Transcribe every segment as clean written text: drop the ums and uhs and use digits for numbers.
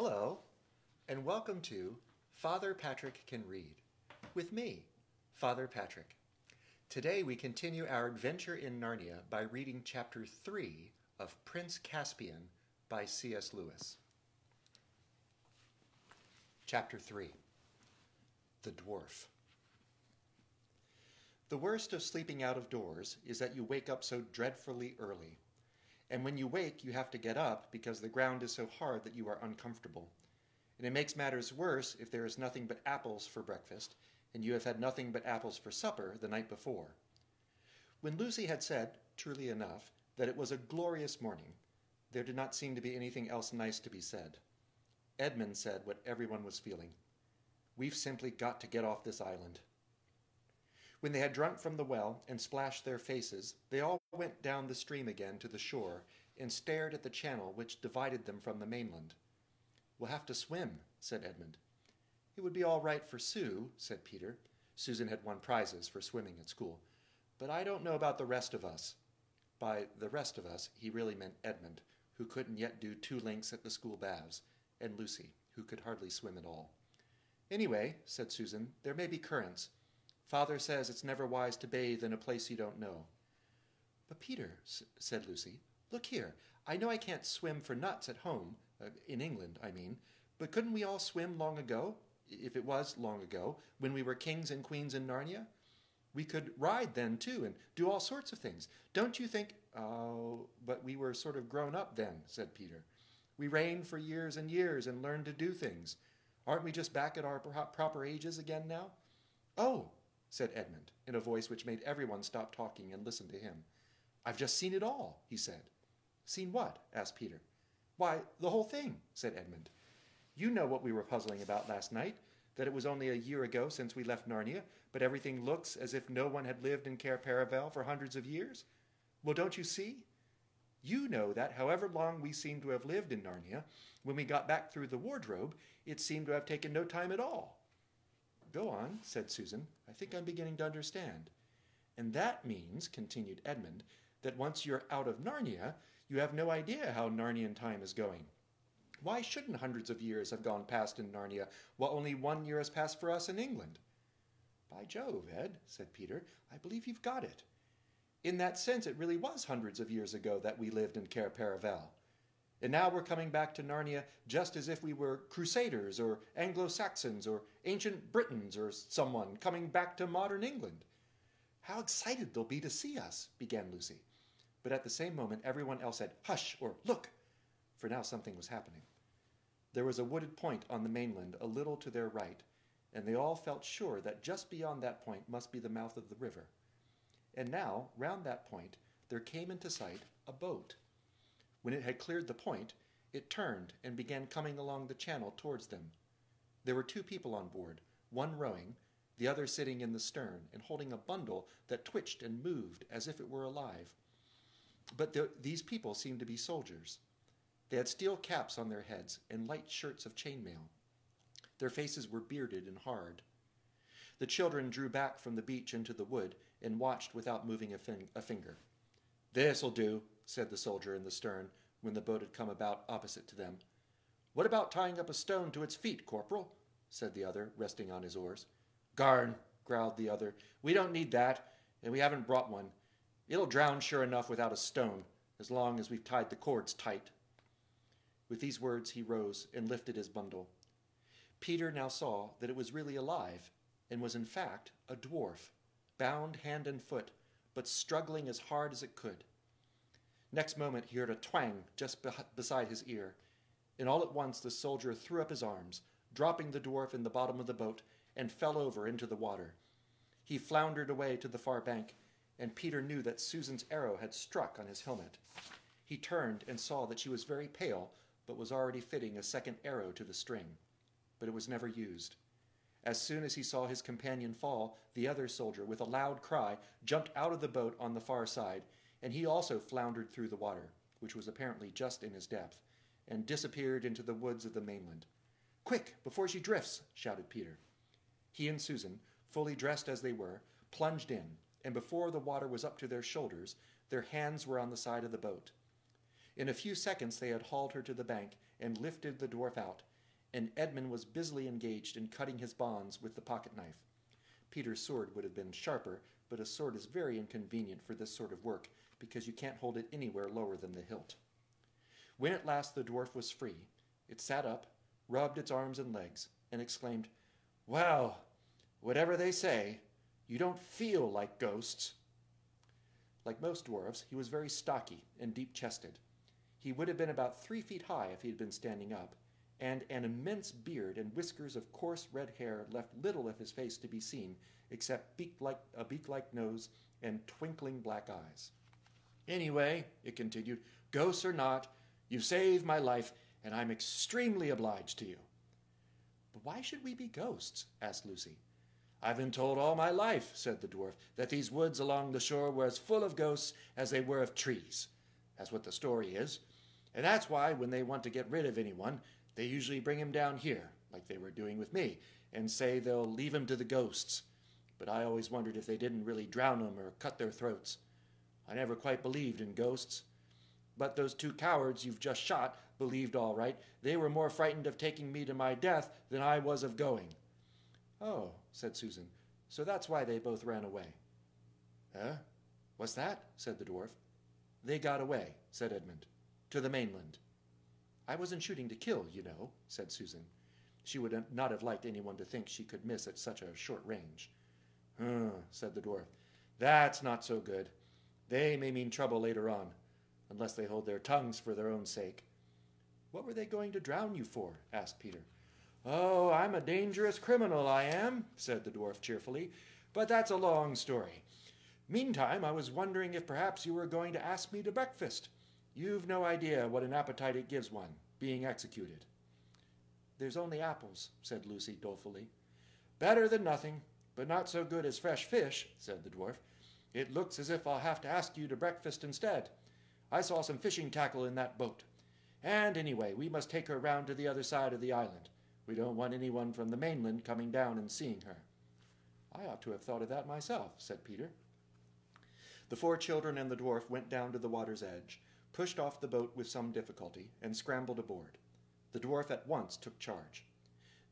Hello, and welcome to Father Patrick Can Read, with me, Father Patrick. Today we continue our adventure in Narnia by reading Chapter 3 of Prince Caspian by C.S. Lewis. Chapter 3. The Dwarf. The worst of sleeping out of doors is that you wake up so dreadfully early. And when you wake, you have to get up because the ground is so hard that you are uncomfortable. And it makes matters worse if there is nothing but apples for breakfast, and you have had nothing but apples for supper the night before. When Lucy had said, truly enough, that it was a glorious morning, there did not seem to be anything else nice to be said. Edmund said what everyone was feeling. We've simply got to get off this island. When they had drunk from the well and splashed their faces, they all went down the stream again to the shore and stared at the channel which divided them from the mainland. We'll have to swim, said Edmund. It would be all right for Sue, said Peter. Susan had won prizes for swimming at school. But I don't know about the rest of us. By the rest of us, he really meant Edmund, who couldn't yet do 2 links at the school baths, and Lucy, who could hardly swim at all. Anyway, said Susan, there may be currents. Father says it's never wise to bathe in a place you don't know. But Peter, said Lucy, look here. I know I can't swim for nuts at home, in England, I mean, but couldn't we all swim long ago, if it was long ago, when we were kings and queens in Narnia? We could ride then, too, and do all sorts of things. Don't you think— Oh, but we were sort of grown up then, said Peter. We reigned for years and years and learned to do things. Aren't we just back at our proper ages again now? Oh, said Edmund, in a voice which made everyone stop talking and listen to him. I've just seen it all, he said. Seen what? Asked Peter. Why, the whole thing, said Edmund. You know what we were puzzling about last night, that it was only a year ago since we left Narnia, but everything looks as if no one had lived in Cair Paravel for hundreds of years. Well, don't you see? You know that however long we seem to have lived in Narnia, when we got back through the wardrobe, it seemed to have taken no time at all. Go on, said Susan. I think I'm beginning to understand. And that means, continued Edmund, that once you're out of Narnia, you have no idea how Narnian time is going. Why shouldn't hundreds of years have gone past in Narnia, while only 1 year has passed for us in England? By Jove, Ed, said Peter, I believe you've got it. In that sense, it really was hundreds of years ago that we lived in Cair Paravel. And now we're coming back to Narnia just as if we were Crusaders or Anglo-Saxons or ancient Britons or someone coming back to modern England. How excited they'll be to see us, began Lucy. But at the same moment, everyone else said, hush, or look, for now something was happening. There was a wooded point on the mainland a little to their right, and they all felt sure that just beyond that point must be the mouth of the river. And now, round that point, there came into sight a boat. When it had cleared the point, it turned and began coming along the channel towards them. There were 2 people on board, one rowing, the other sitting in the stern and holding a bundle that twitched and moved as if it were alive. But these people seemed to be soldiers. They had steel caps on their heads and light shirts of chainmail. Their faces were bearded and hard. The children drew back from the beach into the wood and watched without moving a finger. This'll do, said the soldier in the stern, when the boat had come about opposite to them. What about tying up a stone to its feet, Corporal? Said the other, resting on his oars. Garn, growled the other. We don't need that, and we haven't brought one. It'll drown sure enough without a stone, as long as we've tied the cords tight. With these words he rose and lifted his bundle. Peter now saw that it was really alive, and was in fact a dwarf, bound hand and foot, but struggling as hard as it could. Next moment he heard a twang just beside his ear, and all at once the soldier threw up his arms, dropping the dwarf in the bottom of the boat, and fell over into the water. He floundered away to the far bank, and Peter knew that Susan's arrow had struck on his helmet. He turned and saw that she was very pale, but was already fitting a second arrow to the string. But it was never used. As soon as he saw his companion fall, the other soldier, with a loud cry, jumped out of the boat on the far side, and he also floundered through the water, which was apparently just in his depth, and disappeared into the woods of the mainland. Quick, before she drifts, shouted Peter. He and Susan, fully dressed as they were, plunged in, and before the water was up to their shoulders, their hands were on the side of the boat. In a few seconds they had hauled her to the bank and lifted the dwarf out, and Edmund was busily engaged in cutting his bonds with the pocket knife. Peter's sword would have been sharper, but a sword is very inconvenient for this sort of work, because you can't hold it anywhere lower than the hilt. When at last the dwarf was free, it sat up, rubbed its arms and legs, and exclaimed, "Well, whatever they say, you don't feel like ghosts." Like most dwarves, he was very stocky and deep-chested. He would have been about 3 feet high if he had been standing up, and an immense beard and whiskers of coarse red hair left little of his face to be seen except a beak-like nose and twinkling black eyes. "Anyway," it continued, "ghosts or not, you've saved my life, and I'm extremely obliged to you." "But why should we be ghosts?" asked Lucy. "I've been told all my life," said the dwarf, "that these woods along the shore were as full of ghosts as they were of trees. That's what the story is. And that's why, when they want to get rid of anyone, they usually bring him down here, like they were doing with me, and say they'll leave him to the ghosts. But I always wondered if they didn't really drown him or cut their throats. I never quite believed in ghosts. But those 2 cowards you've just shot believed all right. They were more frightened of taking me to my death than I was of going." "Oh," said Susan, "so that's why they both ran away." "Huh? What's that?" said the dwarf. "They got away," said Edmund, "to the mainland." "I wasn't shooting to kill, you know," said Susan. She would not have liked anyone to think she could miss at such a short range. Said the dwarf. "That's not so good. They may mean trouble later on, unless they hold their tongues for their own sake." "What were they going to drown you for?" asked Peter. "Oh, I'm a dangerous criminal, I am," said the dwarf cheerfully, "but that's a long story. Meantime, I was wondering if perhaps you were going to ask me to breakfast. You've no idea what an appetite it gives one, being executed." "There's only apples," said Lucy dolefully. "Better than nothing, but not so good as fresh fish," said the dwarf. "It looks as if I'll have to ask you to breakfast instead. I saw some fishing tackle in that boat. And anyway, we must take her round to the other side of the island. We don't want anyone from the mainland coming down and seeing her." "I ought to have thought of that myself," said Peter. The 4 children and the dwarf went down to the water's edge, pushed off the boat with some difficulty, and scrambled aboard. The dwarf at once took charge.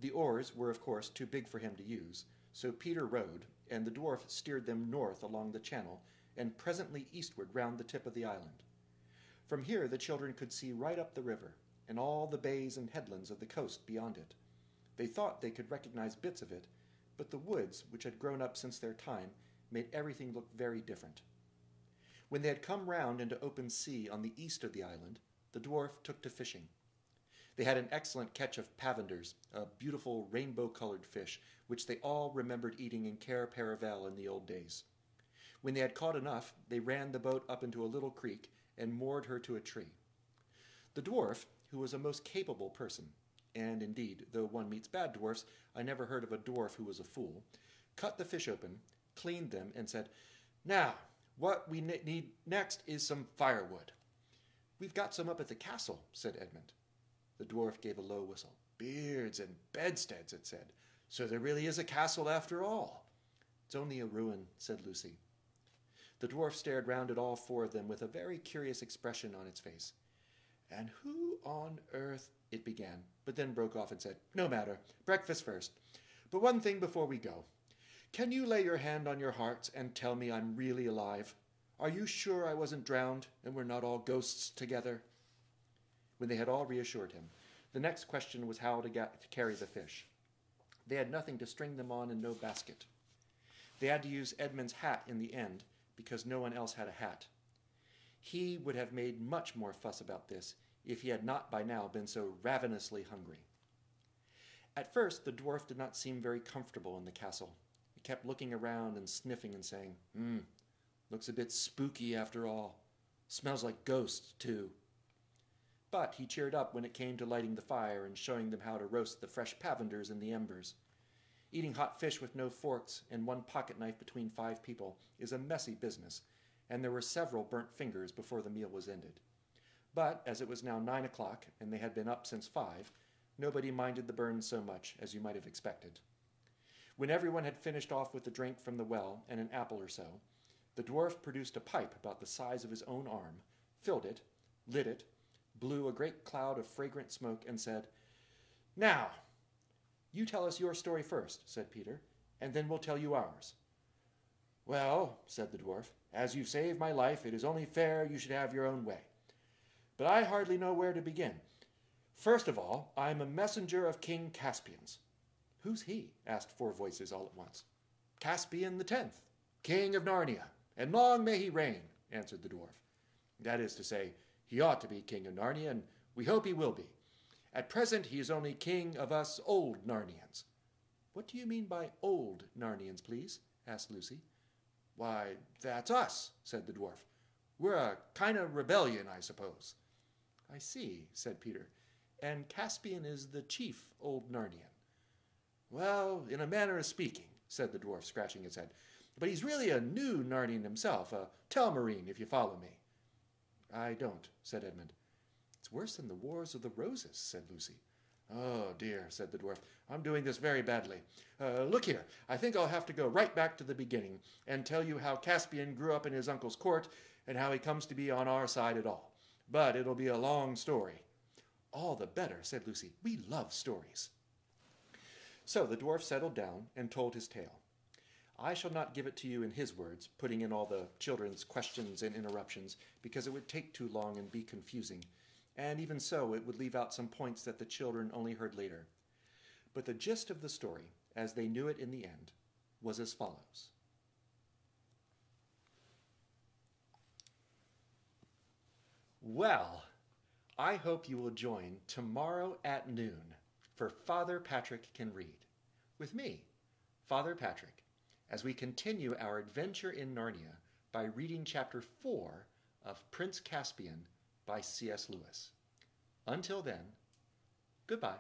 The oars were, of course, too big for him to use, so Peter rowed, and the dwarf steered them north along the channel, and presently eastward round the tip of the island. From here the children could see right up the river, and all the bays and headlands of the coast beyond it. They thought they could recognize bits of it, but the woods, which had grown up since their time, made everything look very different. When they had come round into open sea on the east of the island, the dwarf took to fishing. They had an excellent catch of pavenders, a beautiful rainbow-colored fish, which they all remembered eating in Cair Paravel in the old days. When they had caught enough, they ran the boat up into a little creek and moored her to a tree. The dwarf, who was a most capable person, and indeed, though one meets bad dwarfs, I never heard of a dwarf who was a fool, cut the fish open, cleaned them, and said, "Now, what we need next is some firewood." "We've got some up at the castle," said Edmund. The dwarf gave a low whistle. "Beards and bedsteads," it said. "So there really is a castle after all." "It's only a ruin," said Lucy. The dwarf stared round at all 4 of them with a very curious expression on its face. "And who on earth—" it began, but then broke off and said, "No matter. Breakfast first. But one thing before we go. Can you lay your hand on your hearts and tell me I'm really alive? Are you sure I wasn't drowned and we're not all ghosts together?" When they had all reassured him, the next question was how to carry the fish. They had nothing to string them on and no basket. They had to use Edmund's hat in the end, because no one else had a hat. He would have made much more fuss about this if he had not by now been so ravenously hungry. At first, the dwarf did not seem very comfortable in the castle. He kept looking around and sniffing and saying, "Looks a bit spooky after all. Smells like ghosts, too." But he cheered up when it came to lighting the fire and showing them how to roast the fresh pavenders in the embers. Eating hot fish with no forks and 1 pocket knife between 5 people is a messy business, and there were several burnt fingers before the meal was ended. But as it was now 9 o'clock and they had been up since 5, nobody minded the burns so much as you might have expected. When everyone had finished off with the drink from the well and an apple or so, the dwarf produced a pipe about the size of his own arm, filled it, lit it, blew a great cloud of fragrant smoke, and said, Now, you tell us your story first, said Peter, and then we'll tell you ours. Well, said the dwarf, as you saved my life, it is only fair you should have your own way. But I hardly know where to begin. First of all, I am a messenger of King Caspian's. Who's he? Asked four voices all at once. Caspian the 10th, King of Narnia, and long may he reign, answered the dwarf. That is to say, he ought to be King of Narnia, and we hope he will be. At present, he is only king of us old Narnians. What do you mean by old Narnians, please? Asked Lucy. Why, that's us, said the dwarf. We're a kind of rebellion, I suppose. I see, said Peter. And Caspian is the chief old Narnian. Well, in a manner of speaking, said the dwarf, scratching his head. But he's really a new Narnian himself, a Telmarine, if you follow me. I don't, said Edmund. It's worse than the Wars of the Roses, said Lucy. Oh, dear, said the dwarf. I'm doing this very badly. Look here, I think I'll have to go right back to the beginning and tell you how Caspian grew up in his uncle's court and how he comes to be on our side at all. But it'll be a long story. All the better, said Lucy. We love stories. So the dwarf settled down and told his tale. I shall not give it to you in his words, putting in all the children's questions and interruptions, because it would take too long and be confusing, and even so it would leave out some points that the children only heard later. But the gist of the story, as they knew it in the end, was as follows. Well, I hope you will join tomorrow at noon for Father Patrick Can Read, with me, Father Patrick, as we continue our adventure in Narnia by reading Chapter 4 of Prince Caspian by C.S. Lewis. Until then, goodbye.